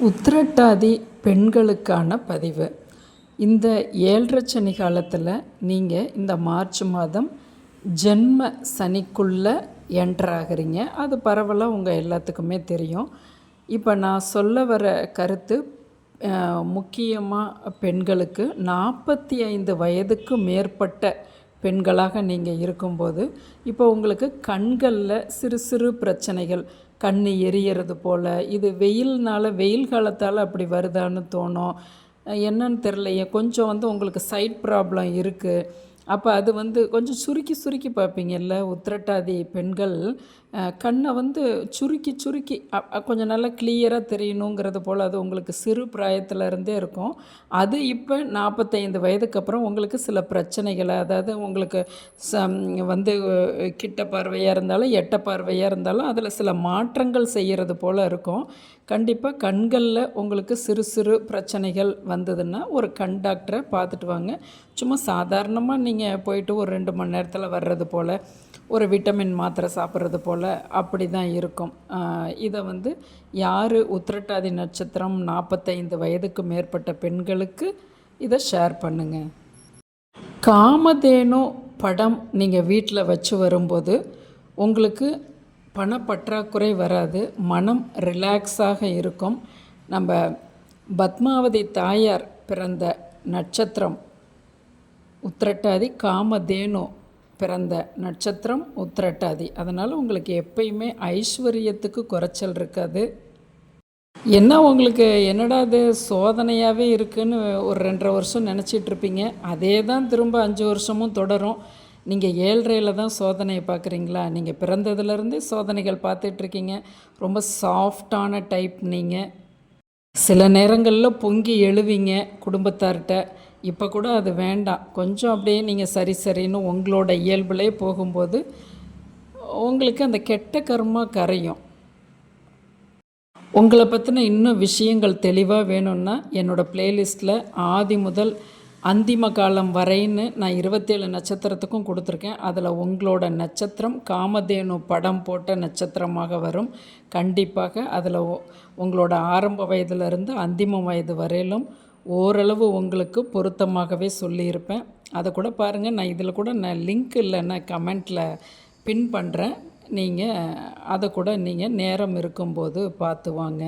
உத்திரட்டாதி பெண்களுக்கான பதிவு. இந்த 7.5 சனி காலத்தில் நீங்கள் இந்த மார்ச் மாதம் ஜென்ம சனிக்குள்ளே என்ட்ராகிறீங்க. அது பரவலாக உங்கள் எல்லாத்துக்குமே தெரியும். இப்போ நான் சொல்ல வர கருத்து முக்கியமாக பெண்களுக்கு 45 வயதுக்கு மேற்பட்ட பெண்களாக நீங்கள் இருக்கும்போது, இப்போ உங்களுக்கு கண்களில் சிறு சிறு பிரச்சனைகள், கண் எரியறது போல், இது வெயில் காலத்தால் அப்படி வருதான்னு தோணும். என்னன்னு தெரிலையே, கொஞ்சம் உங்களுக்கு சைட் ப்ராப்ளம் இருக்குது. அப்போ அது கொஞ்சம் சுருக்கி சுருக்கி பார்ப்பீங்கல்ல. உத்திரட்டாதி பெண்கள் கண்ணை சுருக்கி சுருக்கி கொஞ்சம் நல்லா கிளியராக தெரியணுங்கிறது போல் அது உங்களுக்கு சிறு பிராயத்திலருந்தே இருக்கும். அது இப்போ 45 வயதுக்கு அப்புறம் உங்களுக்கு சில பிரச்சனைகளை, அதாவது உங்களுக்கு கிட்ட பார்வையாக இருந்தாலும் எட்ட பார்வையாக இருந்தாலும் அதில் சில மாற்றங்கள் செய்கிறது போல் இருக்கும். கண்டிப்பாக கண்களில் உங்களுக்கு சிறு சிறு பிரச்சனைகள் வந்ததுன்னா ஒரு கண் டாக்டரை பார்த்துட்டு வாங்க. சும்மா சாதாரணமாக நீங்கள் போயிட்டு ஒரு 2 மணி நேரத்தில் வர்றது போல், ஒரு விட்டமின் மாத்திரை சாப்பிட்றது போல் அப்படி தான் இருக்கும். இதை யார் உத்திரட்டாதி நட்சத்திரம் 45 வயதுக்கு மேற்பட்ட பெண்களுக்கு இதை ஷேர் பண்ணுங்கள். காமதேனு படம் நீங்கள் வீட்டில் வச்சு வரும்போது உங்களுக்கு பணப்பற்றாக்குறை வராது, மனம் ரிலாக்ஸாக இருக்கும். நம்ம பத்மாவதி தாயார் பிறந்த நட்சத்திரம் உத்திரட்டாதி, காமதேனு பிறந்த நட்சத்திரம் உத்திரட்டாதி. அதனால் உங்களுக்கு எப்பயுமே ஐஸ்வர்யத்துக்கு குறைச்சல் இருக்காது. என்ன உங்களுக்கு என்னடா அது சோதனையாகவே இருக்குதுன்னு ஒரு 2.5 வருஷம் நினச்சிட்ருப்பீங்க. அதே தான் திரும்ப 5 வருஷமும் தொடரும். நீங்கள் 7.5 தான் சோதனையை பார்க்குறீங்களா? நீங்கள் பிறந்ததுலேருந்தே சோதனைகள் பார்த்துட்ருக்கீங்க. ரொம்ப சாஃப்டான டைப் நீங்கள். சில நேரங்களில் பொங்கி எழுவீங்க குடும்பத்தார்கிட்ட. இப்போ கூட அது வேண்டாம், கொஞ்சம் அப்படியே நீங்கள் சரின்னு உங்களோட இயல்புலே போகும்போது உங்களுக்கு அந்த கெட்ட கர்மா கரையும். உங்களை பற்றின இன்னும் விஷயங்கள் தெளிவாக வேணும்னா என்னோடய ப்ளேலிஸ்ட்டில் ஆதி முதல் அந்திம காலம் வரைன்னு நான் 27 நட்சத்திரத்துக்கும் கொடுத்துருக்கேன். அதில் உங்களோட நட்சத்திரம் காமதேனு படம் போட்ட நட்சத்திரமாக வரும். கண்டிப்பாக அதில் உங்களோட ஆரம்ப வயதிலிருந்து அந்திம வயது வரையிலும் ஓரளவு உங்களுக்கு பொருத்தமாகவே சொல்லியிருப்பேன். அதை கூட பாருங்கள். நான் இதில் கூட லிங்க் இல்லைன்னா கமெண்ட்டில் பின் பண்ணுறேன். நீங்கள் அதை கூட நீங்கள் நேரம் இருக்கும்போது பார்த்து வாங்க.